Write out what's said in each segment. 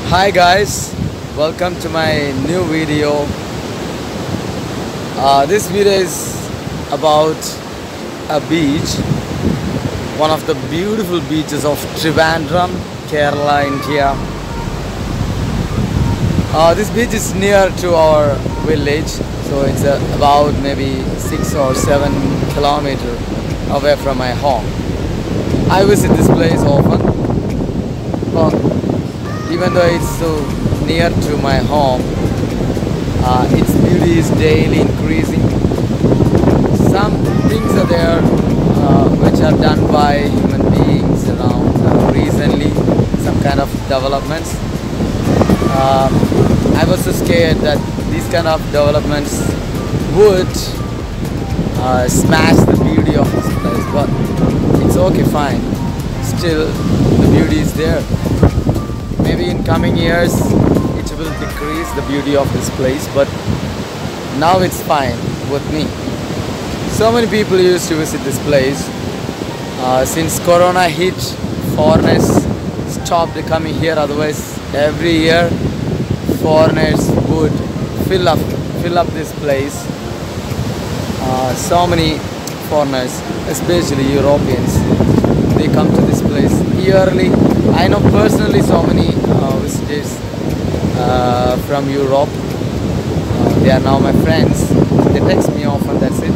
Hi guys, welcome to my new video. This video is about a beach, one of the beautiful beaches of Trivandrum, Kerala, India. This beach is near to our village, so it's about maybe 6 or 7 kilometers away from my home. I visit this place often, but even though it's so near to my home, its beauty is daily increasing. Some things are there which are done by human beings around recently, some kind of developments. I was so scared that these kind of developments would smash the beauty of this place, but it's okay, fine. Still, the beauty is there. Maybe in coming years it will decrease the beauty of this place, but now it's fine with me. So many people used to visit this place. Since Corona hit, foreigners stopped coming here. Otherwise, every year foreigners would fill up this place. So many foreigners, especially Europeans, they come to this place yearly. I know personally so many visitors from Europe. They are now my friends. They text me often, that's it.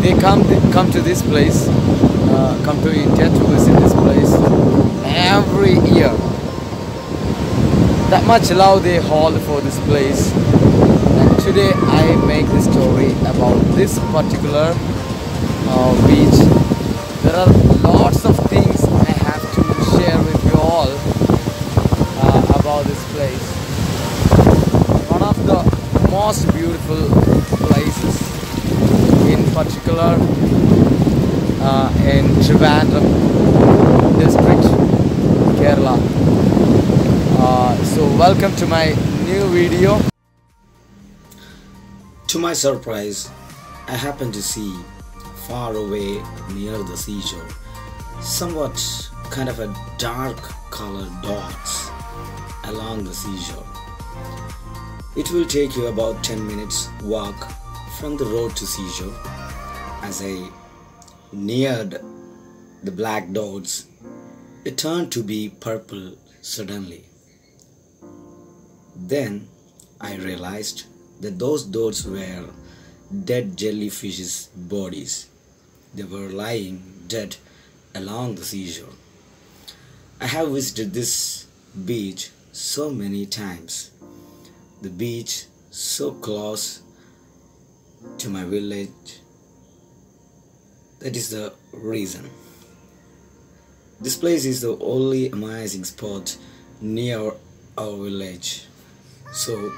They come to this place, come to India to visit this place every year. That much love they hold for this place. And today I make the story about this particular beach. There are lots of things I have to share with you all about this place. One of the most beautiful places, in particular in Trivandrum district, Kerala. So welcome to my new video. To my surprise, I happened to see far away near the seashore somewhat kind of a dark colored dots along the seashore. It will take you about 10 minutes walk from the road to seashore. As I neared the black dots, it turned to be purple suddenly. Then I realized that those dots were dead jellyfish's bodies. They were lying dead along the seashore. I have visited this beach so many times. The beach so close to my village. That is the reason. This place is the only amazing spot near our village, so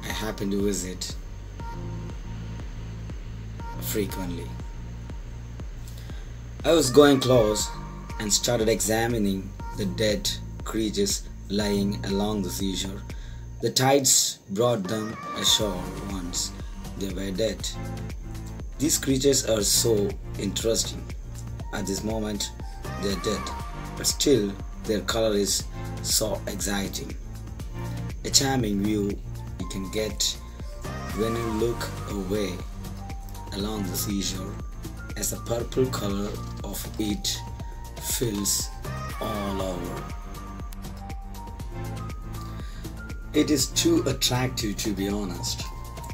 I happen to visit frequently. I was going close and started examining the dead creatures lying along the seashore. The tides brought them ashore once they were dead. These creatures are so interesting. At this moment they are dead, but still their color is so exciting. A charming view you can get when you look away along the seashore, as the purple color of it fills all over. It is too attractive, to be honest,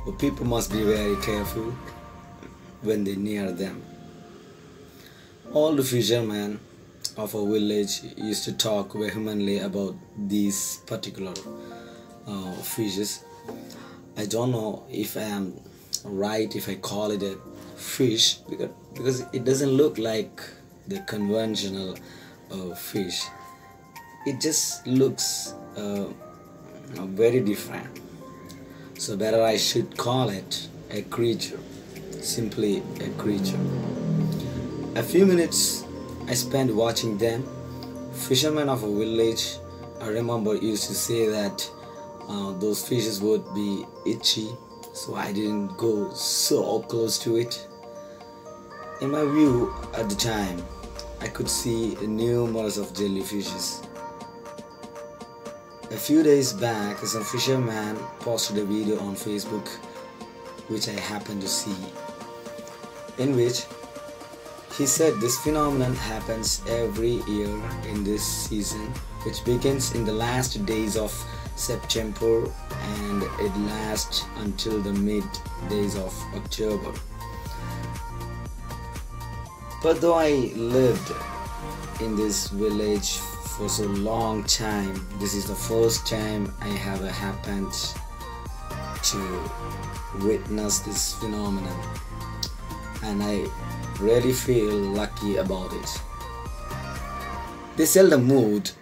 but people must be very careful when they near them. All the fishermen of our village used to talk vehemently about these particular fishes. I don't know if I am right if I call it a fish, because it doesn't look like the conventional fish. It just looks very different. So better I should call it a creature, simply a creature. A few minutes I spent watching them. Fishermen of a village, I remember, used to say that those fishes would be itchy, so I didn't go so close to it. In my view at the time, I could see numerous of jellyfishes. A few days back, some fisherman posted a video on Facebook which I happened to see, in which he said this phenomenon happens every year in this season, which begins in the last days of September and it lasts until the mid days of October. But though I lived in this village for so long time, this is the first time I have happened to witness this phenomenon, and I really feel lucky about it. They seldom moved,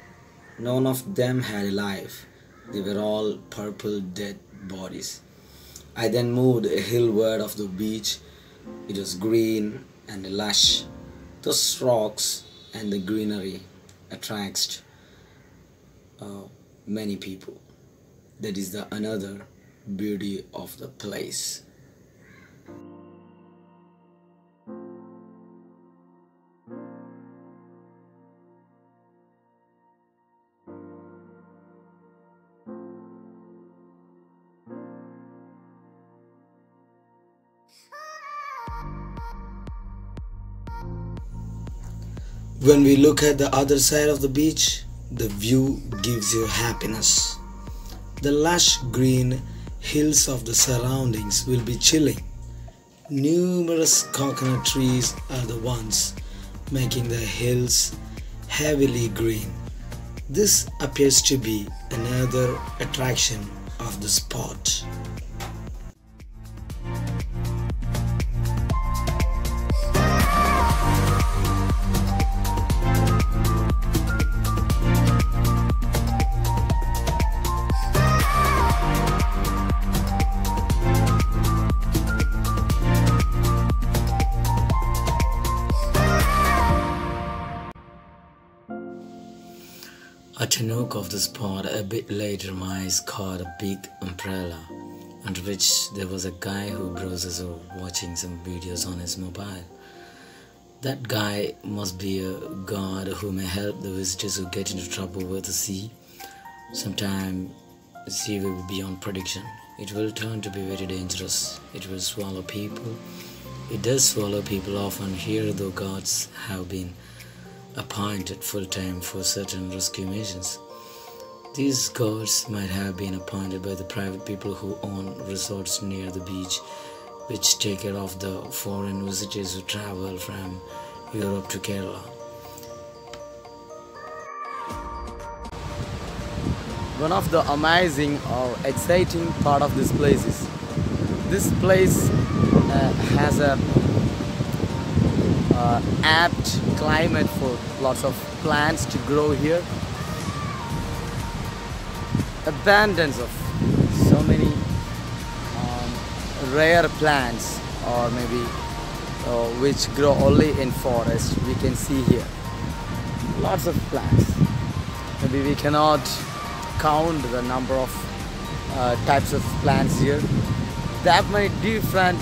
none of them had a life, they were all purple dead bodies. I then moved a hillward of the beach. It was green and lush. Those rocks and the greenery attracts many people. That is the another beauty of the place. When we look at the other side of the beach, the view gives you happiness. The lush green hills of the surroundings will be chilling. Numerous coconut trees are the ones making the hills heavily green. This appears to be another attraction of the spot. At a nook of the spot, a bit later, my eyes caught a big umbrella, under which there was a guy who browses or watching some videos on his mobile. That guy must be a god who may help the visitors who get into trouble with the sea. Sometime the sea will be beyond prediction. It will turn to be very dangerous. It will swallow people. It does swallow people often here, though gods have been appointed full-time for certain rescue missions. These gods might have been appointed by the private people who own resorts near the beach, which take care of the foreign visitors who travel from Europe to Kerala. One of the amazing or exciting part of this place is this place has a apt climate for lots of plants to grow here. Abundance of so many rare plants, or maybe which grow only in forest, we can see here. Lots of plants. Maybe we cannot count the number of types of plants here. There are many different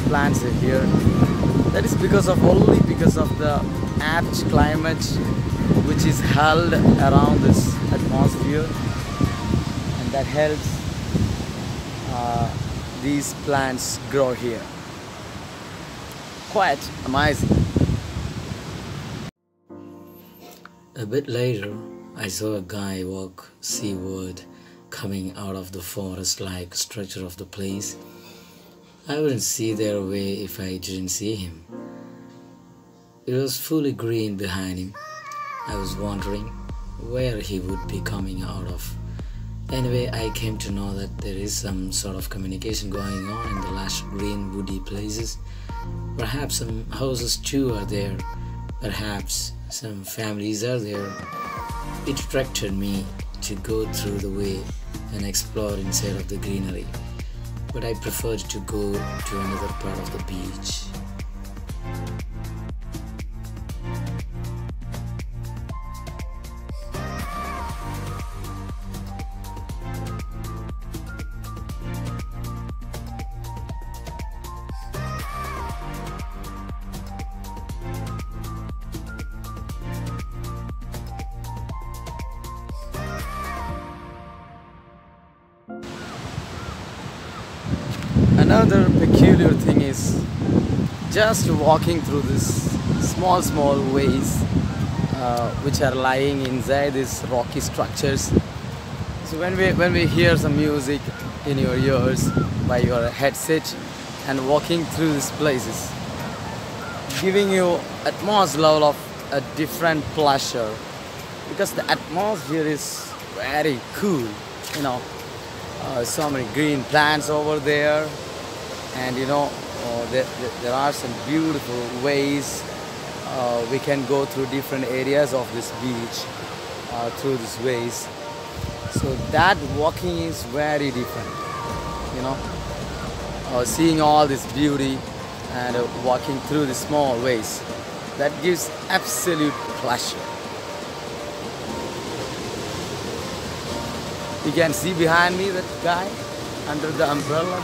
plants here. That is only because of the apt climate which is held around this atmosphere, and that helps these plants grow here. Quite amazing. A bit later, I saw a guy walk seaward, coming out of the forest-like structure of the place. I wouldn't see their way if I didn't see him. It was fully green behind him. I was wondering where he would be coming out of. Anyway, I came to know that there is some sort of communication going on in the lush green woody places. Perhaps some houses too are there. Perhaps some families are there. It attracted me to go through the way and explore inside of the greenery, but I preferred to go to another part of the beach. Another peculiar thing is just walking through this small ways which are lying inside these rocky structures. So when we hear some music in your ears by your headset and walking through these places, giving you atmosphere level of a different pleasure, because the atmosphere is very cool, you know. So many green plants over there, and you know, there are some beautiful ways we can go through different areas of this beach through these ways. So that walking is very different, you know. Seeing all this beauty and walking through the small ways, that gives absolute pleasure. You can see behind me that guy under the umbrella,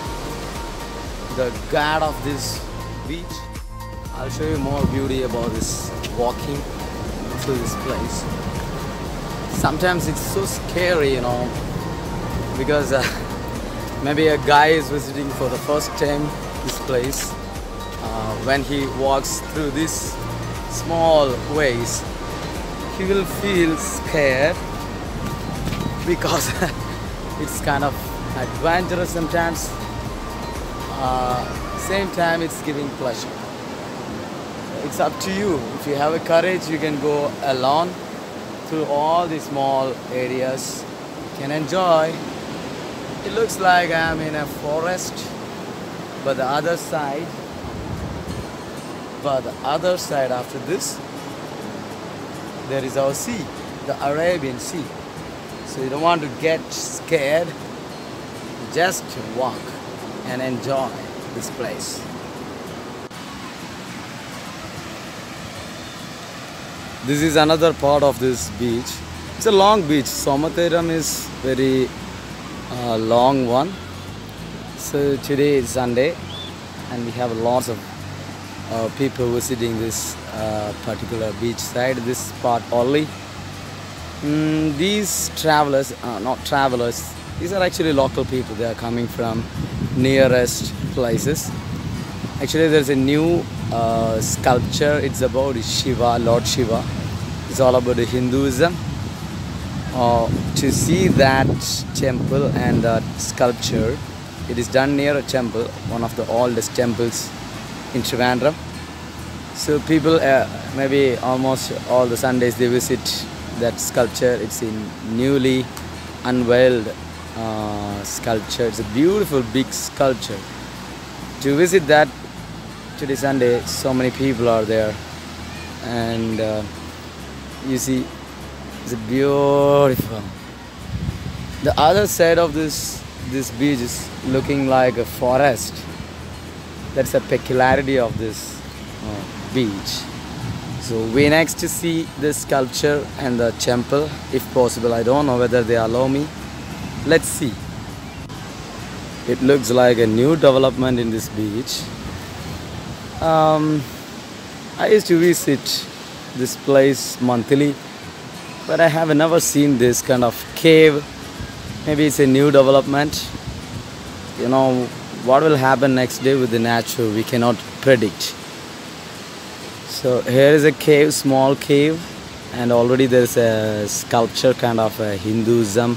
the god of this beach. I'll show you more beauty about this walking through this place. Sometimes it's so scary, you know, because maybe a guy is visiting for the first time this place. When he walks through these small ways, he will feel scared because it's kind of adventurous sometimes. Same time, it's giving pleasure. It's up to you. If you have a courage, you can go alone through all these small areas. You can enjoy. It looks like I'm in a forest, but the other side after this, there is our sea, the Arabian Sea. So you don't want to get scared, just walk and enjoy this place. This is another part of this beach. It's a long beach. Somatheeram is very long one. So today is Sunday and we have lots of people visiting this particular beach side, this part only. These travelers, not travelers, these are actually local people. They are coming from nearest places. Actually, there's a new sculpture. It's about Shiva, Lord Shiva. It's all about the Hinduism. To see that temple and that sculpture, it is done near a temple, one of the oldest temples in Trivandrum. So people, maybe almost all the Sundays, they visit that sculpture. It's a newly unveiled sculpture. It's a beautiful big sculpture. To visit that today Sunday, so many people are there, and you see, it's beautiful. The other side of this beach is looking like a forest. That's a peculiarity of this beach. So we next to see the sculpture and the temple, if possible. I don't know whether they allow me. Let's see. It looks like a new development in this beach. I used to visit this place monthly, but I have never seen this kind of cave. Maybe it's a new development. You know, what will happen next day with the nature, we cannot predict. So here is a cave, small cave, and already there's a sculpture, kind of a Hinduism,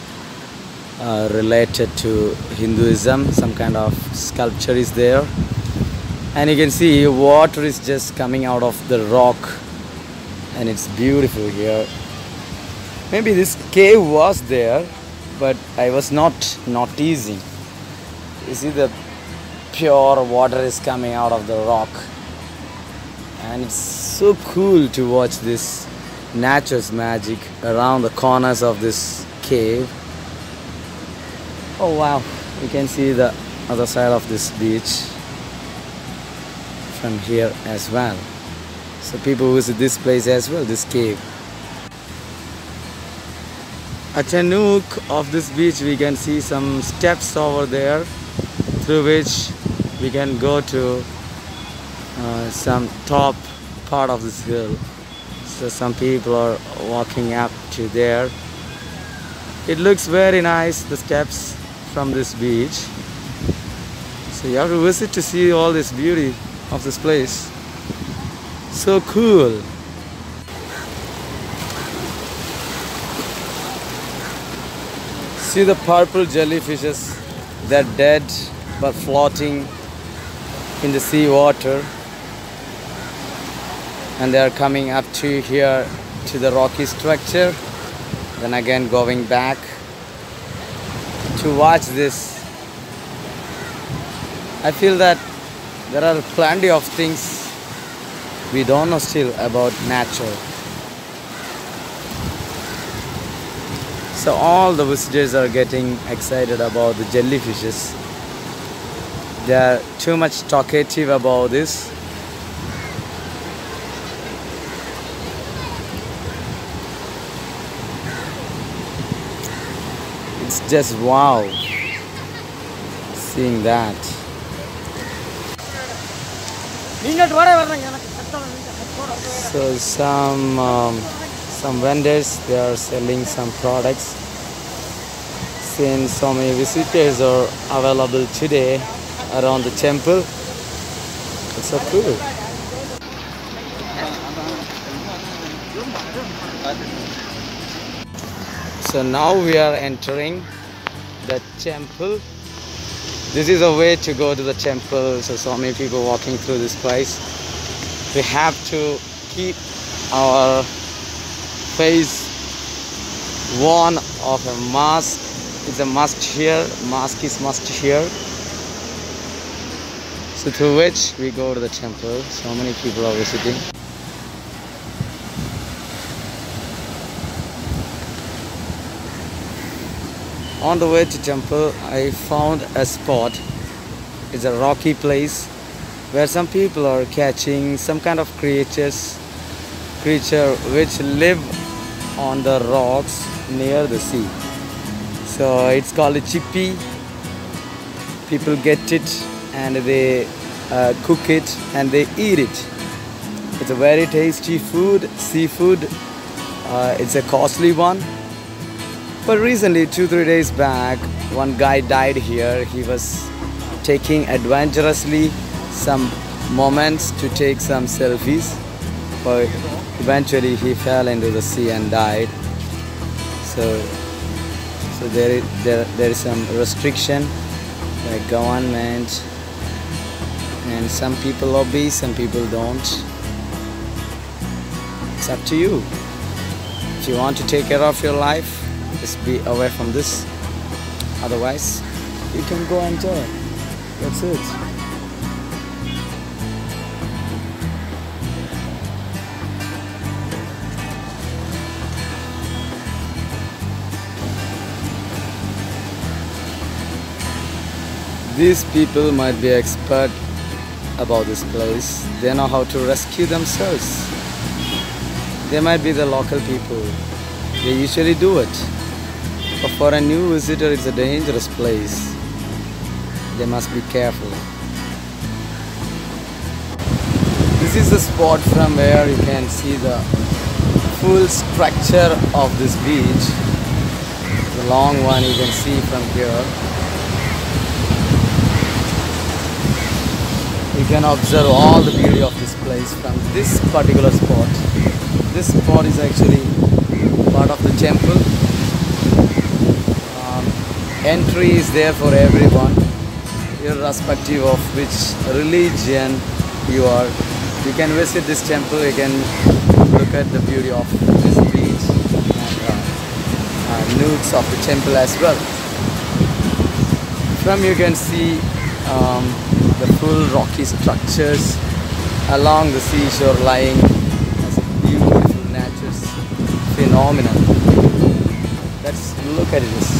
related to Hinduism. Some kind of sculpture is there, and you can see water is just coming out of the rock, and it's beautiful here. Maybe this cave was there, but I was not noticing. You see, the pure water is coming out of the rock, and it's so cool to watch this nature's magic around the corners of this cave. Oh wow, you can see the other side of this beach from here as well. So people visit this place as well, this cave. At a nook of this beach, we can see some steps over there through which we can go to some top part of this hill. So some people are walking up to there. It looks very nice, the steps from this beach. So So you have to visit to see all this beauty of this place. So cool. See the purple jellyfishes. They're dead but floating in the sea water. And they are coming up to here to the rocky structure. Then again going back to watch this. I feel that there are plenty of things we don't know still about nature. So all the visitors are getting excited about the jellyfishes. They are too much talkative about this. It's just wow seeing that. So some vendors, they are selling some products. Since so many visitors are available today around the temple, it's so cool. So now we are entering the temple. This is a way to go to the temple. So many people walking through this place. We have to keep our face worn of a mask. It's a must here. Mask is must here. So through which we go to the temple. So many people are visiting. On the way to temple, I found a spot. It's a rocky place where some people are catching some kind of creature which live on the rocks near the sea. So it's called a chippy. People get it and they cook it and they eat it. It's a very tasty food, seafood. It's a costly one. But recently, 2-3 days back, one guy died here. He was taking adventurously some moments to take some selfies, but eventually he fell into the sea and died. So there is some restriction by government, and some people obey, some people don't. It's up to you. If you want to take care of your life, just be away from this. Otherwise, you can go enjoy. That's it. These people might be expert about this place. They know how to rescue themselves. They might be the local people. They usually do it. But for a new visitor, it's a dangerous place. They must be careful. This is the spot from where you can see the full structure of this beach. The long one you can see from here. You can observe all the beauty of this place from this particular spot. This spot is actually part of the temple. Entry is there for everyone, irrespective of which religion you are. You can visit this temple, you can look at the beauty of this beach and nudes of the temple as well. From you can see the full rocky structures along the seashore lying as a beautiful natural phenomenon. Let's look at this.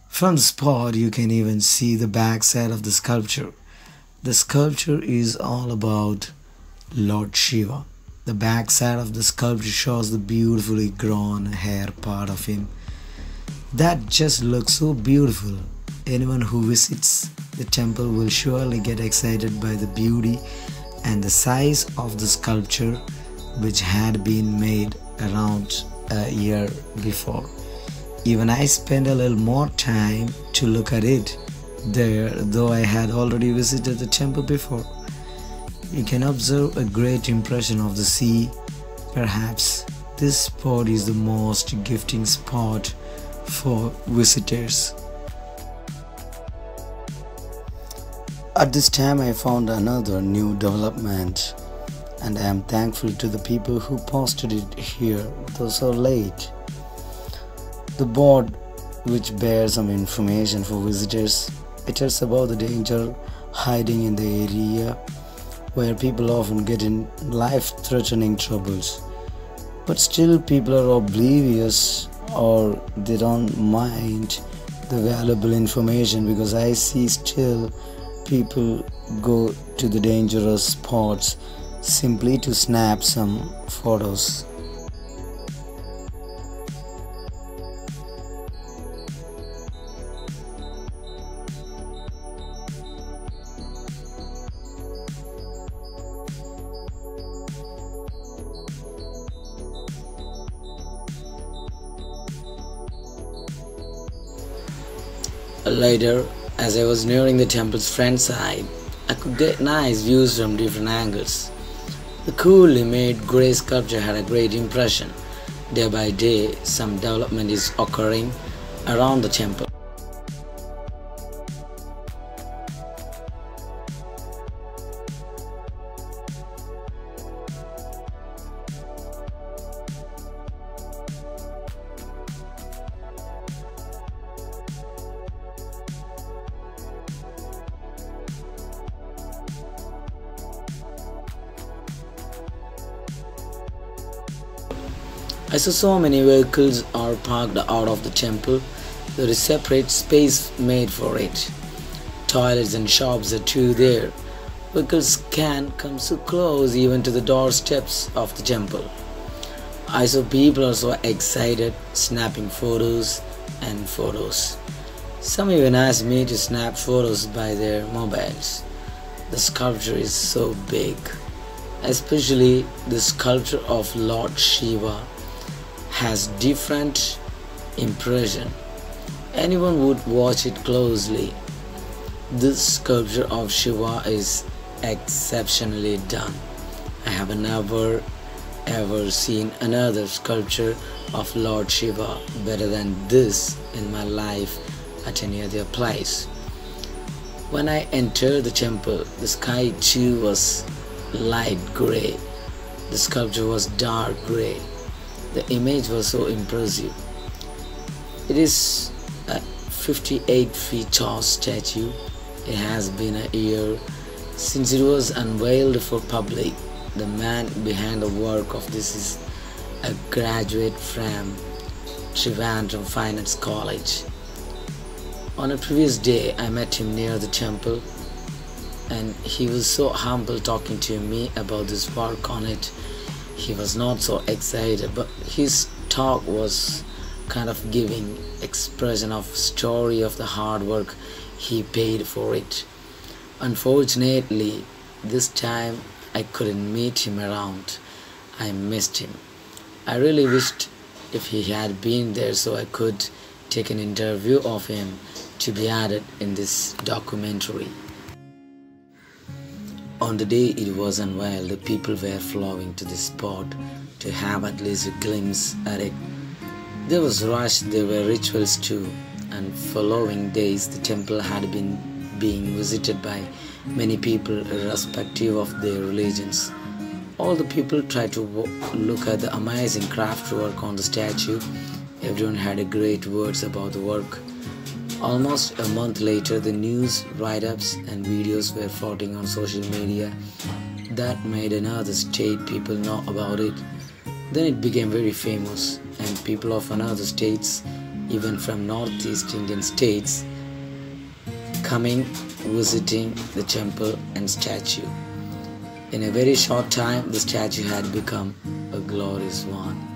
From the spot, you can even see the back side of the sculpture. The sculpture is all about Lord Shiva. The back side of the sculpture shows the beautifully grown hair part of him. That just looks so beautiful. Anyone who visits the temple will surely get excited by the beauty and the size of the sculpture, which had been made around a year before. Even I spent a little more time to look at it there, though I had already visited the temple before. You can observe a great impression of the sea. Perhaps this spot is the most gifting spot for visitors. At this time, I found another new development, and I am thankful to the people who posted it here, though so late. The board, which bears some information for visitors, it tells about the danger hiding in the area where people often get in life-threatening troubles. But still people are oblivious, or they don't mind the valuable information, because I see still people go to the dangerous spots simply to snap some photos. Later, as I was nearing the temple's front side, I could get nice views from different angles. The coolly made grey sculpture had a great impression. Day by day, some development is occurring around the temple. I saw so many vehicles are parked out of the temple. There is separate space made for it. Toilets and shops are too there. Vehicles can come so close even to the doorsteps of the temple. I saw people are so excited, snapping photos and photos. Some even asked me to snap photos by their mobiles. The sculpture is so big, especially the sculpture of Lord Shiva has different impression. Anyone would watch it closely. This sculpture of Shiva is exceptionally done. I have never ever seen another sculpture of Lord Shiva better than this in my life at any other place. When I entered the temple, the sky too was light grey. The sculpture was dark grey. The image was so impressive. It is a 58 feet tall statue. It has been a year since it was unveiled for public. The man behind the work of this is a graduate from Trivandrum Fine Arts College. On a previous day, I met him near the temple, and he was so humble talking to me about this work on it. He was not so excited, but his talk was kind of giving expression of story of the hard work he paid for it. Unfortunately, this time I couldn't meet him around. I missed him. I really wished if he had been there so I could take an interview of him to be added in this documentary. On the day it was unveiled, the people were flowing to the spot to have at least a glimpse at it. There was rush, there were rituals too, and following days the temple had been being visited by many people irrespective of their religions. All the people tried to look at the amazing craft work on the statue. Everyone had great words about the work. Almost a month later, the news, write-ups and videos were floating on social media. That made another state people know about it. Then it became very famous, and people of another states, even from Northeast Indian states, coming, visiting the temple and statue. In a very short time, the statue had become a glorious one.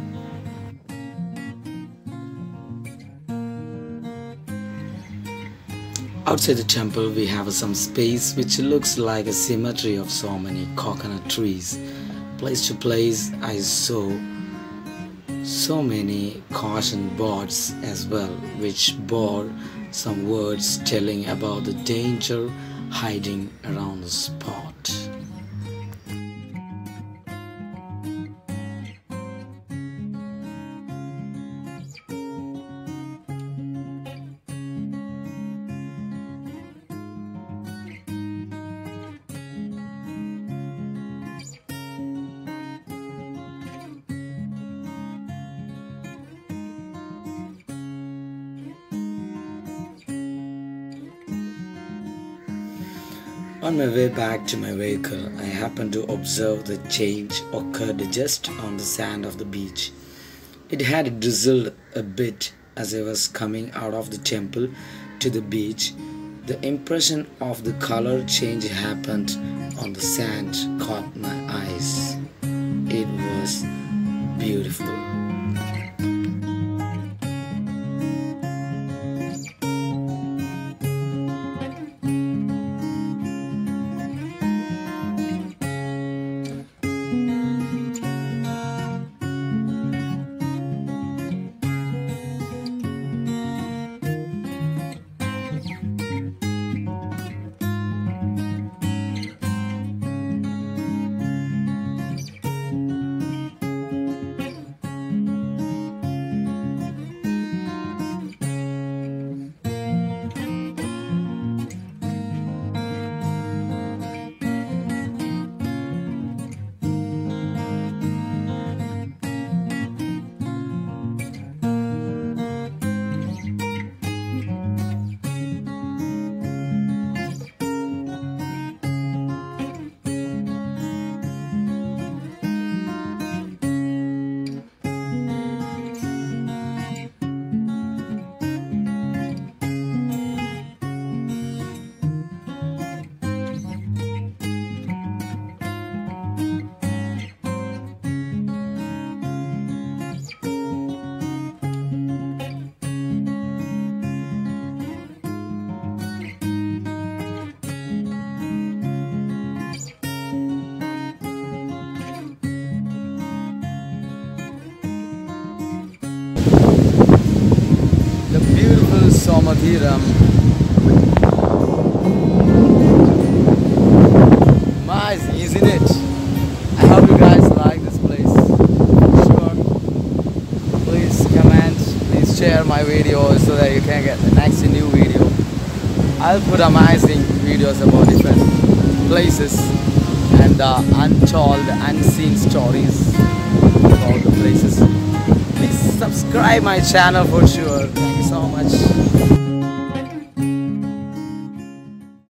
Outside the temple, we have some space which looks like a cemetery of so many coconut trees. Place to place, I saw so many caution boards as well, which bore some words telling about the danger hiding around the spot. On my way back to my vehicle, I happened to observe the change occurred just on the sand of the beach. It had drizzled a bit as I was coming out of the temple to the beach. The impression of the color change happened on the sand caught my eyes. It was beautiful. The beautiful Somatheeram Amazing, isn't it? I hope you guys like this place. Sure. Please comment, please share my video so that you can get the next new video. I'll put amazing videos about different places and untold, unseen stories about the places. Please subscribe my channel for sure. Thank you so much.